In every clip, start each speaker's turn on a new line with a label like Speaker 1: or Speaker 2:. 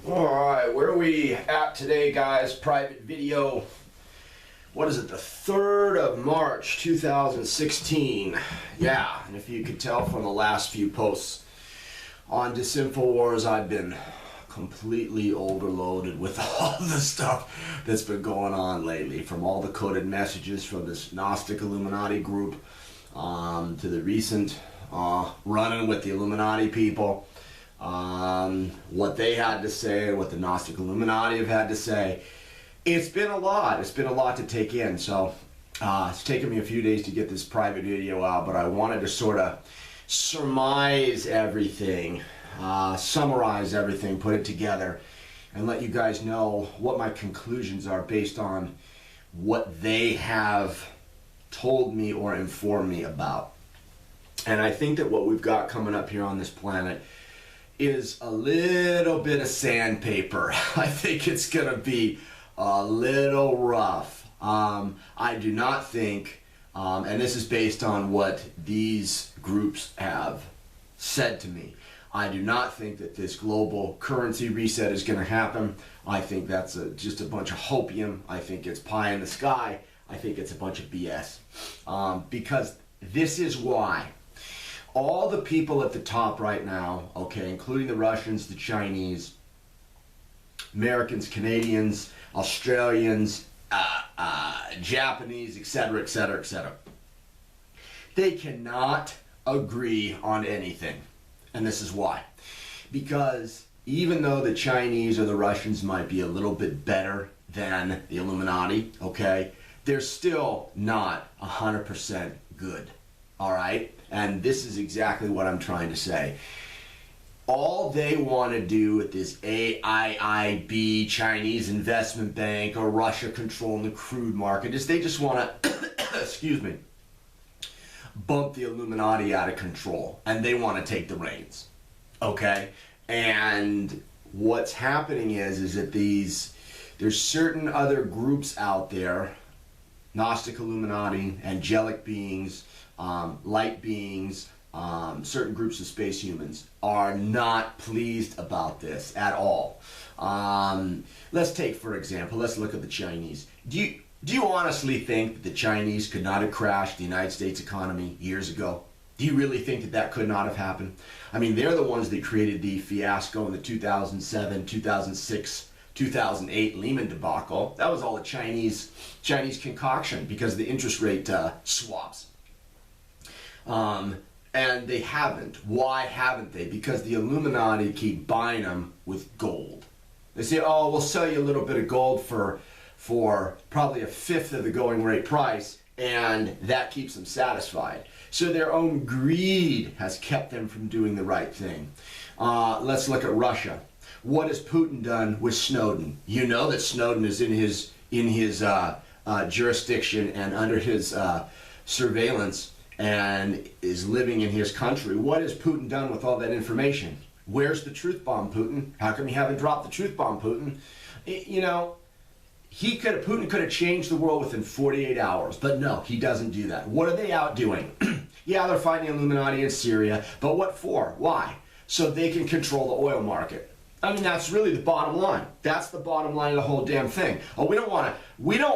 Speaker 1: Alright, where are we at today, guys? Private video. What is it? The 3rd of March 2016. Yeah, and if you could tell from the last few posts on Hpwodfh, I've been completely overloaded with all the stuff that's been going on lately, from all the coded messages from this Gnostic Illuminati group to the recent run-in with the Illuminati people. What they had to say, what the Gnostic Illuminati have had to say. It's been a lot. It's been a lot to take in. So it's taken me a few days to get this private video out, but I wanted to sort of surmise everything, summarize everything, put it together, and let you guys know what my conclusions are based on what they have told me or informed me about. And I think that what we've got coming up here on this planet is a little bit of sandpaper. I think it's gonna be a little rough. I do not think, and this is based on what these groups have said to me, I do not think that this global currency reset is gonna happen. I think that's just a bunch of hopium. I think it's pie in the sky. I think it's a bunch of BS. Because this is why. All the people at the top right now, okay, including the Russians, the Chinese, Americans, Canadians, Australians, Japanese, etc., etc., etc. They cannot agree on anything. And this is why. Because even though the Chinese or the Russians might be a little bit better than the Illuminati, okay, they're still not 100% good. All right? And this is exactly what I'm trying to say. All they want to do with this AIIB, Chinese Investment Bank, or Russia controlling the crude market is they just want to, excuse me, bump the Illuminati out of control. And they want to take the reins. Okay? And what's happening is that there's certain other groups out there, Gnostic Illuminati, angelic beings, light beings, certain groups of space humans are not pleased about this at all. Let's take, for example, let's look at the Chinese. Do you honestly think that the Chinese could not have crashed the United States economy years ago? Do you really think that that could not have happened? I mean, they're the ones that created the fiasco in the 2007, 2006, 2008 Lehman debacle. That was all a Chinese concoction because of the interest rate swaps. And they haven't. Why haven't they? Because the Illuminati keep buying them with gold. They say, oh, we'll sell you a little bit of gold for probably 1/5 of the going rate price, and that keeps them satisfied. So their own greed has kept them from doing the right thing. Let's look at Russia. What has Putin done with Snowden? You know that Snowden is in his jurisdiction and under his surveillance and is living in his country. What has Putin done with all that information? Where's the truth bomb, Putin? How come you haven't dropped the truth bomb, Putin? You know, Putin could have changed the world within 48 hours, but no, he doesn't do that. What are they out doing? Yeah, they're fighting the Illuminati in Syria, but what for? Why? So they can control the oil market. I mean, that's really the bottom line. That's the bottom line of the whole damn thing. Oh, we don't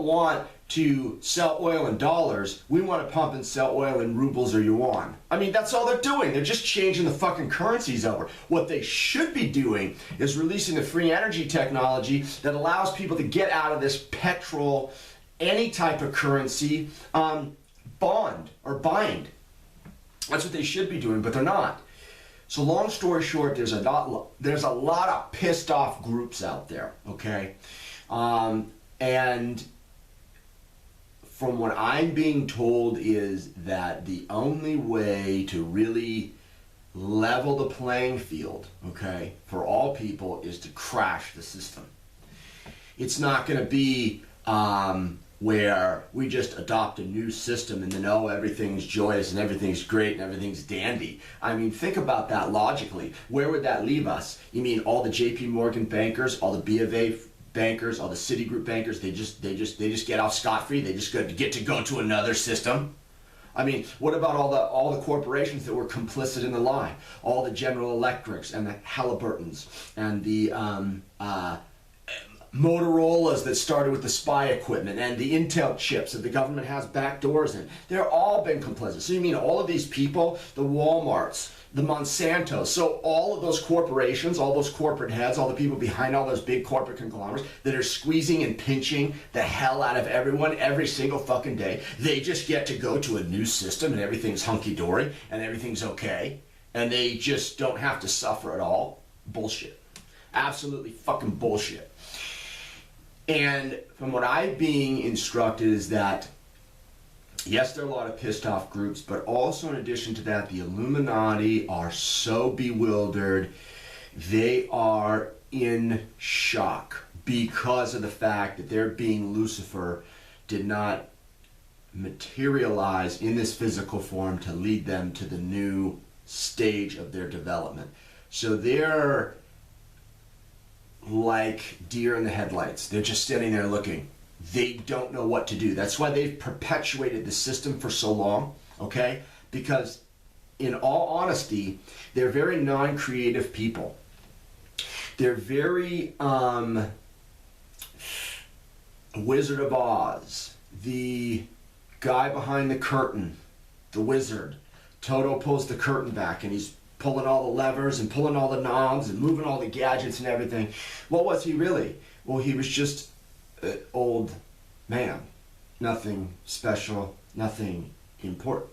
Speaker 1: want to sell oil in dollars. We want to pump and sell oil in rubles or yuan. I mean, that's all they're doing. They're just changing the fucking currencies over. What they should be doing is releasing the free energy technology that allows people to get out of this petrol, any type of currency, bond or bind. That's what they should be doing, but they're not. So long story short, there's a lot of pissed off groups out there, okay? And from what I'm being told is that the only way to really level the playing field, okay, for all people is to crash the system. It's not going to be where we just adopt a new system and then, oh, everything's joyous and everything's great and everything's dandy. I mean, think about that logically. Where would that leave us? You mean all the JP Morgan bankers, all the B of A bankers, all the Citigroup bankers, they just get off scot-free? They just get to go to another system? I mean, what about all the corporations that were complicit in the lie? All the General Electrics and the Halliburtons and the Motorola's that started with the spy equipment and the Intel chips that the government has backdoors in. They're all been complicit. So you mean all of these people, the Walmarts, the Monsantos, so all of those corporations, all those corporate heads, all the people behind all those big corporate conglomerates that are squeezing and pinching the hell out of everyone every single fucking day, they just get to go to a new system and everything's hunky-dory and everything's okay and they just don't have to suffer at all? Bullshit. Absolutely fucking bullshit. And from what I'm being instructed is that, yes, there are a lot of pissed off groups, but also in addition to that, the Illuminati are so bewildered. They are in shock because of the fact that their being Lucifer did not materialize in this physical form to lead them to the new stage of their development. So they're like deer in the headlights. They're just standing there looking. They don't know what to do. That's why they've perpetuated the system for so long, okay? Because in all honesty, they're very non-creative people. They're very Wizard of Oz, the guy behind the curtain, the wizard. Toto pulls the curtain back and he's pulling all the levers and pulling all the knobs and moving all the gadgets and everything. What was he really? Well, he was just an old man. Nothing special, nothing important.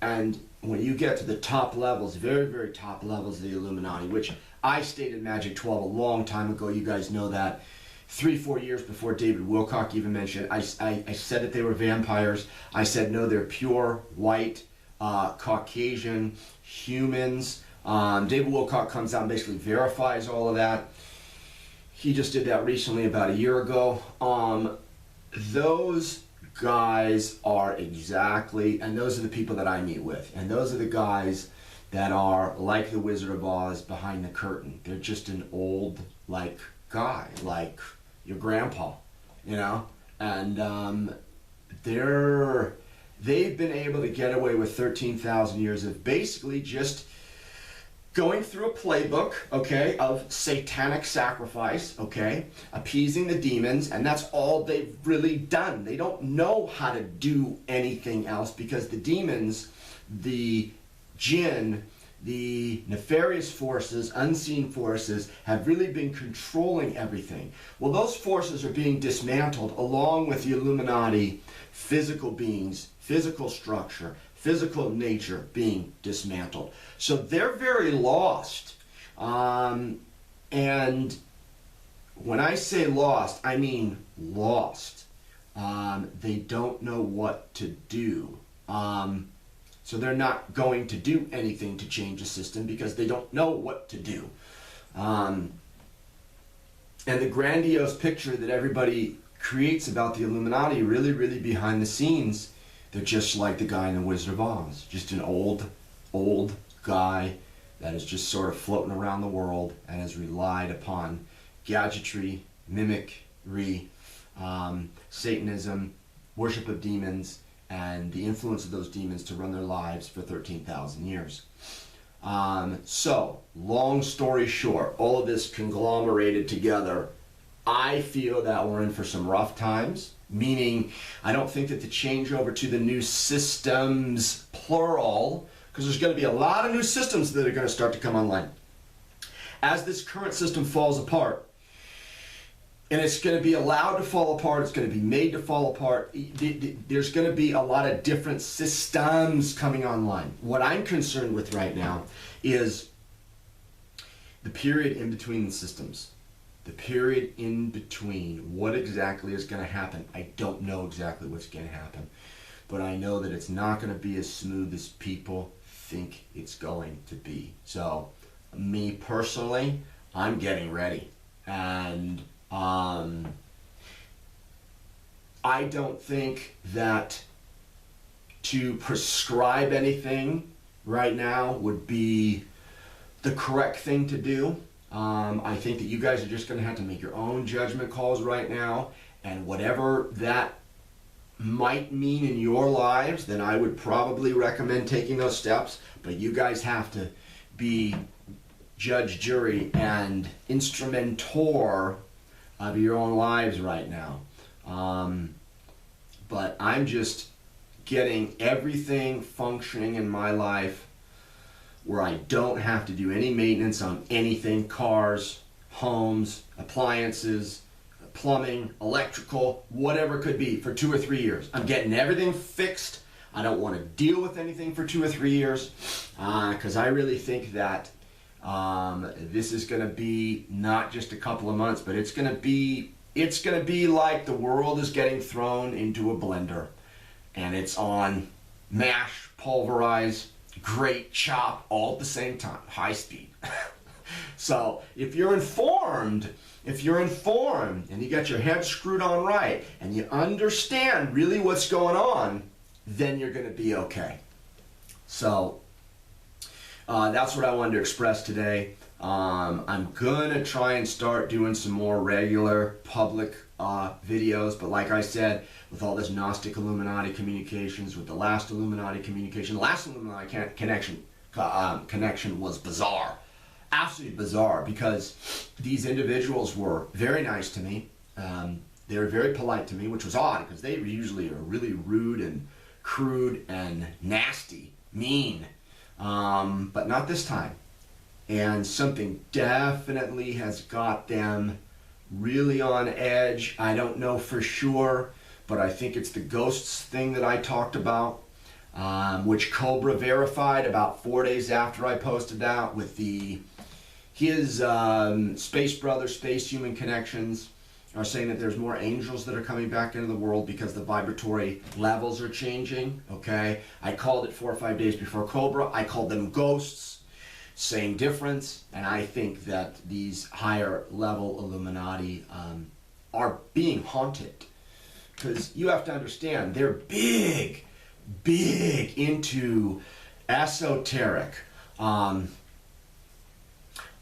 Speaker 1: And when you get to the top levels, very, very top levels of the Illuminati, which I stated Magic 12 a long time ago, you guys know that, 3-4 years before David Wilcock even mentioned it, I said that they were vampires. I said, no, they're pure, white, Caucasian humans. David Wilcock comes out and basically verifies all of that. He just did that recently, about a year ago. Those guys are exactly, and those are the people that I meet with, and those are the guys that are like the Wizard of Oz behind the curtain. They're just an old, like, guy, like your grandpa, you know? And they've been able to get away with 13,000 years of basically just going through a playbook, okay, of satanic sacrifice, okay, appeasing the demons, and that's all they've really done. They don't know how to do anything else because the demons, the jinn, the nefarious forces, unseen forces, have really been controlling everything. Well, those forces are being dismantled along with the Illuminati physical beings, physical structure, physical nature being dismantled. So they're very lost. And when I say lost, I mean lost. They don't know what to do. So they're not going to do anything to change the system because they don't know what to do. And the grandiose picture that everybody creates about the Illuminati, really, really behind the scenes, they're just like the guy in the Wizard of Oz. Just an old guy that is just sort of floating around the world and has relied upon gadgetry, mimicry, Satanism, worship of demons, and the influence of those demons to run their lives for 13,000 years. So, long story short, all of this conglomerated together, I feel that we're in for some rough times, meaning I don't think that the changeover to the new systems, plural, because there's going to be a lot of new systems that are going to start to come online. As this current system falls apart, and it's going to be allowed to fall apart, it's going to be made to fall apart, there's going to be a lot of different systems coming online. What I'm concerned with right now is the period in between the systems. The period in between. What exactly is going to happen? I don't know exactly what's going to happen. But I know that it's not going to be as smooth as people think it's going to be. So, me personally, I'm getting ready. And I don't think that to prescribe anything right now would be the correct thing to do. I think that you guys are just going to have to make your own judgment calls right now, and whatever that might mean in your lives, then I would probably recommend taking those steps. But you guys have to be judge, jury, and instrumentor of your own lives right now. But I'm just getting everything functioning in my life where I don't have to do any maintenance on anything, cars, homes, appliances, plumbing, electrical, whatever it could be, for 2 or 3 years. I'm getting everything fixed. I don't want to deal with anything for 2 or 3 years because I really think that this is going to be not just a couple of months, but it's going to be like the world is getting thrown into a blender, and it's on mash, pulverize, grate, chop, all at the same time, high speed. So if you're informed and you got your head screwed on right and you understand really what's going on, then you're going to be okay. So that's what I wanted to express today. I'm going to try and start doing some more regular public videos, but like I said, with all this Gnostic Illuminati communications, with the last Illuminati communication, the last Illuminati connection was bizarre. Absolutely bizarre, because these individuals were very nice to me. They were very polite to me, which was odd because they usually are really rude and crude and nasty, mean, but not this time. And something definitely has got them really on edge. I don't know for sure, but I think it's the ghosts thing that I talked about, which Cobra verified about 4 days after I posted that with his Space Brother, Space Human connections are saying that there's more angels that are coming back into the world because the vibratory levels are changing, okay? I called it 4 or 5 days before Cobra. I called them ghosts. Same difference, and I think that these higher level Illuminati are being haunted, because you have to understand they're big into esoteric,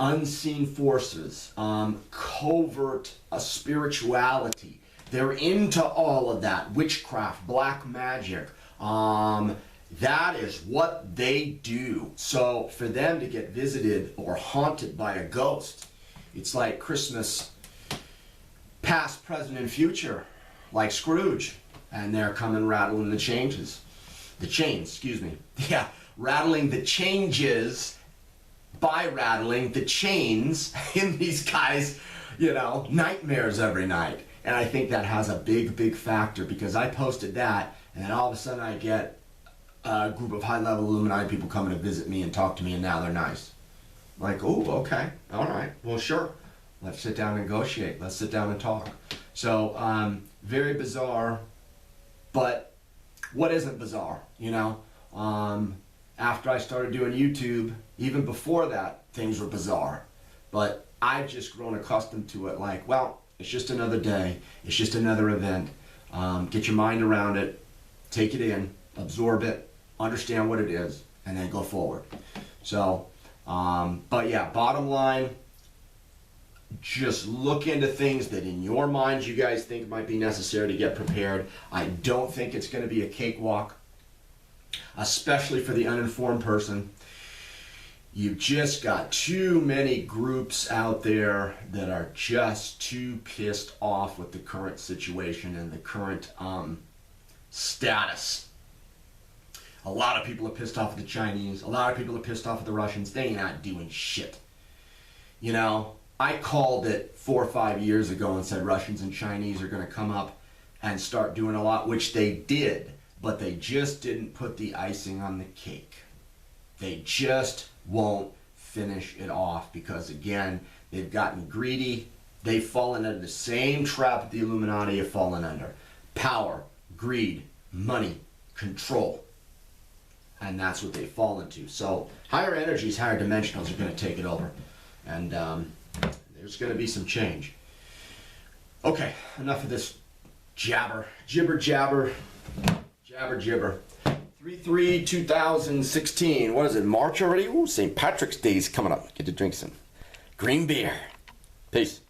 Speaker 1: unseen forces, covert spirituality. They're into all of that, witchcraft, black magic. That is what they do. So for them to get visited or haunted by a ghost, it's like Christmas, past, present, and future, like Scrooge. And they're coming rattling the chains, excuse me. Yeah, rattling the changes by rattling the chains in these guys, nightmares every night. And I think that has a big factor, because I posted that, and then all of a sudden I get a group of high-level Illuminati people coming to visit me and talk to me, and now they're nice. Like, oh, okay, all right, well, sure. Let's sit down and negotiate. Let's sit down and talk. So, very bizarre, but what isn't bizarre, After I started doing YouTube, even before that, things were bizarre. But I've just grown accustomed to it, like, well, it's just another day. It's just another event. Get your mind around it, take it in, absorb it, understand what it is, and then go forward. So, but yeah, bottom line, just look into things that in your minds you guys think might be necessary to get prepared. I don't think it's going to be a cakewalk, especially for the uninformed person. You've just got too many groups out there that are just too pissed off with the current situation and the current status. A lot of people are pissed off at the Chinese. A lot of people are pissed off at the Russians. They ain't not doing shit. I called it 4 or 5 years ago and said Russians and Chinese are going to come up and start doing a lot, which they did, but they just didn't put the icing on the cake. They just won't finish it off because, again, they've gotten greedy. They've fallen under the same trap that the Illuminati have fallen under. Power, greed, money, control. And that's what they fall into. So higher energies, higher dimensionals are going to take it over. And there's going to be some change. Okay, enough of this jibber jabber. 3/3/2016. What is it, March already? Ooh, St. Patrick's Day is coming up. Get to drink some green beer. Peace.